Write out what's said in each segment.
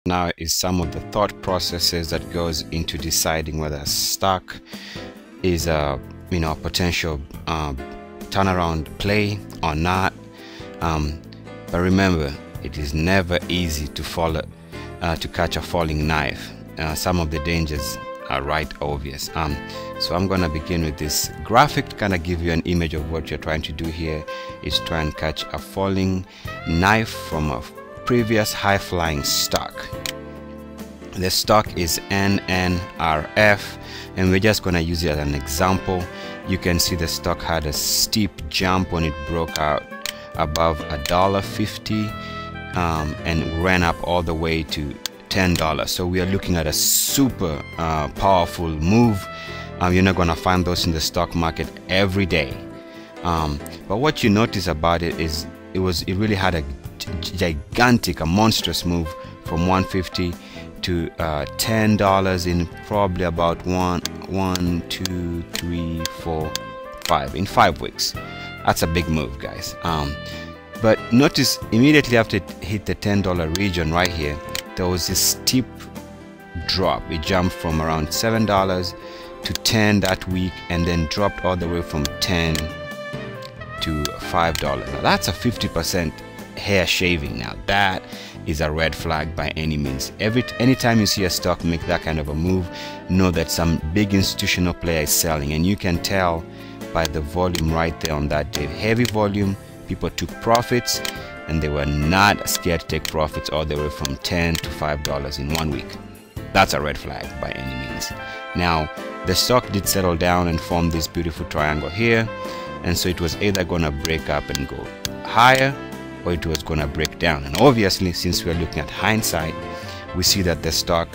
now is some of the thought processes that goes into deciding whether a stock is a potential turnaround play or not. But remember, it is never easy to catch a falling knife. Some of the dangers are right obvious. So I'm gonna begin with this graphic to kind of give you an image of what you're trying to do here. Is try and catch a falling knife from a previous high-flying stock. The stock is NNRF, and we're just gonna use it as an example. You can see the stock had a steep jump when it broke out above $1.50 and ran up all the way to $10. So we are looking at a super powerful move. You're not gonna find those in the stock market every day. But what you notice about it is it really had a gigantic, a monstrous move from 150 to $10 in probably about 1, 2, 3, 4, 5 in 5 weeks. That's a big move, guys. But notice immediately after it hit the $10 region right here, there was this steep drop. It jumped from around $7 to $10 that week, and then dropped all the way from $10 to $5. Now that's a 50% hair shaving. Now that is a red flag by any means. Anytime you see a stock make that kind of a move, know that some big institutional player is selling, and you can tell by the volume right there on that day. Heavy volume, people took profits, and they were not scared to take profits all the way from $10 to $5 in 1 week. That's a red flag by any means. Now the stock did settle down and form this beautiful triangle here, and so it was either gonna break up and go higher, or it was gonna break down. And obviously, since we're looking at hindsight, we see that the stock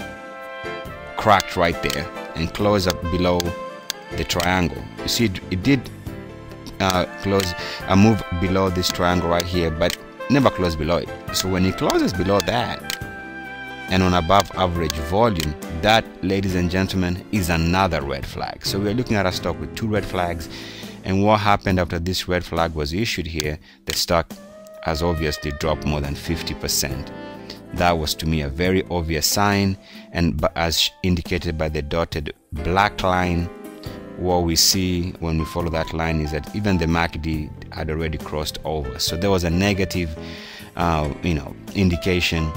cracked right there and closed up below the triangle. You see it did close a move below this triangle right here, but never close below it. So when it closes below that and on above average volume, that, ladies and gentlemen, is another red flag. So we're looking at a stock with 2 red flags, and what happened after this red flag was issued here, the stock has obviously dropped more than 50%. That was to me a very obvious sign, and as indicated by the dotted black line, what we see when we follow that line is that even the MACD had already crossed over. So there was a negative indication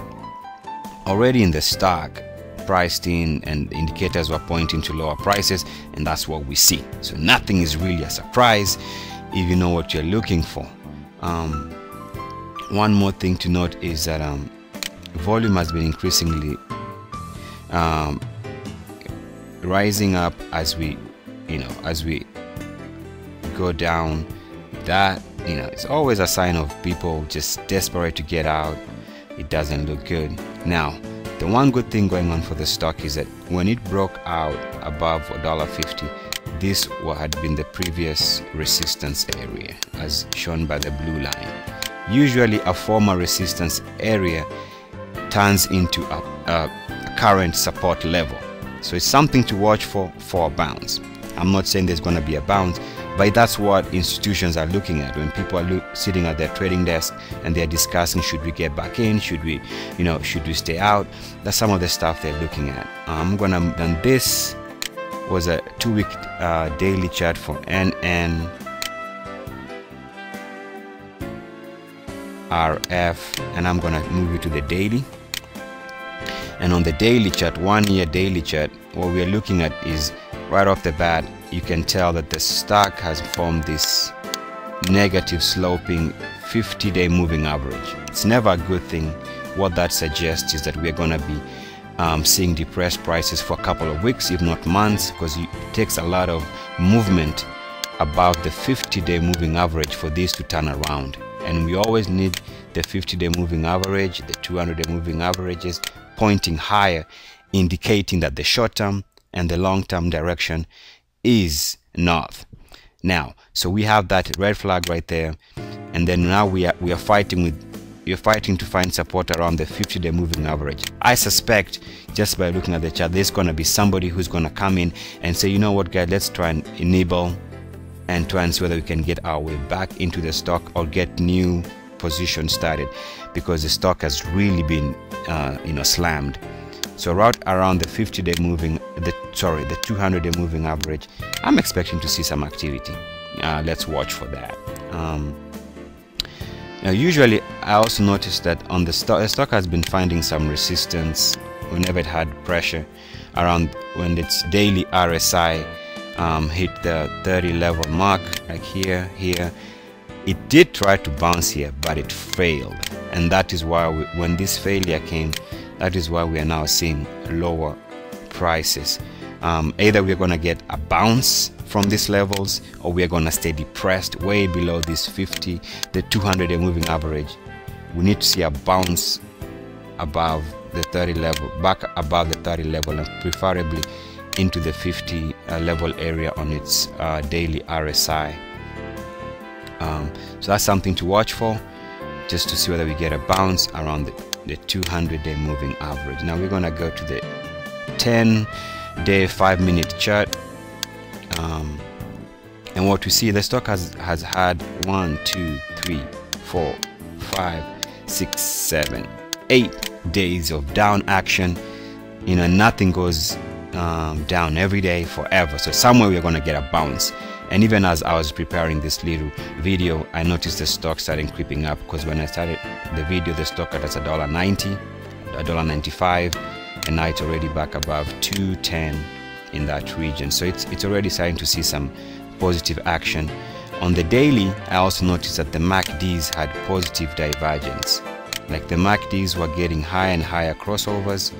already in the stock, priced in, and indicators were pointing to lower prices, and that's what we see. So nothing is really a surprise if you know what you're looking for. One more thing to note is that volume has been increasingly rising up as we go down. That it's always a sign of people just desperate to get out. It doesn't look good. Now the one good thing going on for the stock is that when it broke out above $1.50, this had been the previous resistance area, as shown by the blue line. Usually a former resistance area turns into a current support level, so it's something to watch for a bounce. I'm not saying there's going to be a bounce, but that's what institutions are looking at when people are sitting at their trading desk and they're discussing, should we get back in, should we stay out. That's some of the stuff they're looking at. And this was a 2-week daily chart for NNRF, and I'm gonna move you to the daily. And on the daily chart, 1-year daily chart, what we're looking at is right off the bat, you can tell that the stock has formed this negative sloping 50-day moving average. It's never a good thing. What that suggests is that we're going to be seeing depressed prices for a couple of weeks, if not months, because it takes a lot of movement above the 50-day moving average for this to turn around. And we always need the 50-day moving average, the 200-day moving averages pointing higher, indicating that the short-term and the long-term direction is north. Now, so we have that red flag right there, and then now we are fighting to find support around the 50-day moving average. I suspect, just by looking at the chart, there's going to be somebody who's going to come in and say, you know what, guys, let's try and enable and try and see whether we can get our way back into the stock or get new position started, because the stock has really been slammed. So right around the 50-day moving, the 200-day moving average, I'm expecting to see some activity. Let's watch for that. Now usually I also noticed that on the stock has been finding some resistance whenever it had pressure around when its daily RSI hit the 30 level mark, like here. It did try to bounce here, but it failed, and that is why when this failure came, that is why we are now seeing lower prices. Either we're going to get a bounce from these levels, or we are going to stay depressed way below this the 200-day moving average. We need to see a bounce above the 30 level, back above the 30 level, and preferably into the 50 level area on its daily RSI. So that's something to watch for, just to see whether we get a bounce around the 200-day moving average. Now we're going to go to the 10-day 5-minute chart, and what we see, the stock has had 1, 2, 3, 4, 5, 6, 7, 8 days of down action. Nothing goes down every day forever, so somewhere we're going to get a bounce. And even as I was preparing this little video, I noticed the stock starting creeping up, because when I started the video, the stock was $1.90, $1.95, and now it's already back above 210 in that region. So it's already starting to see some positive action. On the daily, I also noticed that the MACDs had positive divergence. Like the MACDs were getting higher and higher crossovers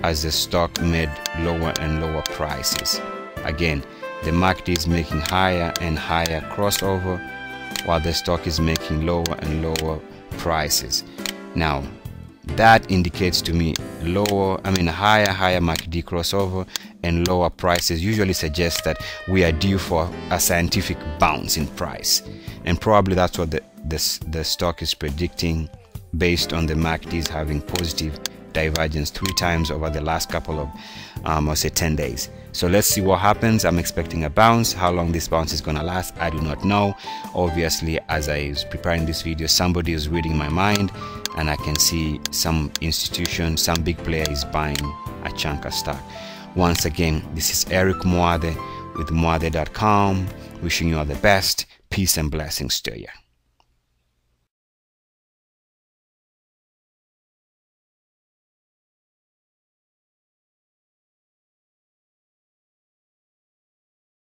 as the stock made lower and lower prices. Again, the MACD is making higher and higher crossover, while the stock is making lower and lower prices. Now that indicates to me higher MACD crossover and lower prices usually suggests that we are due for a scientific bounce in price, and probably that's what the stock is predicting, based on the MACDs having positive divergence 3 times over the last couple of I'll say 10 days. So let's see what happens. I'm expecting a bounce. How long this bounce is gonna last, I do not know. Obviously, as I was preparing this video, somebody is reading my mind, and I can see some institution, some big player is buying a chunk of stock. Once again, this is Eric Mwathe with mwathe.com, wishing you all the best. Peace and blessings to you.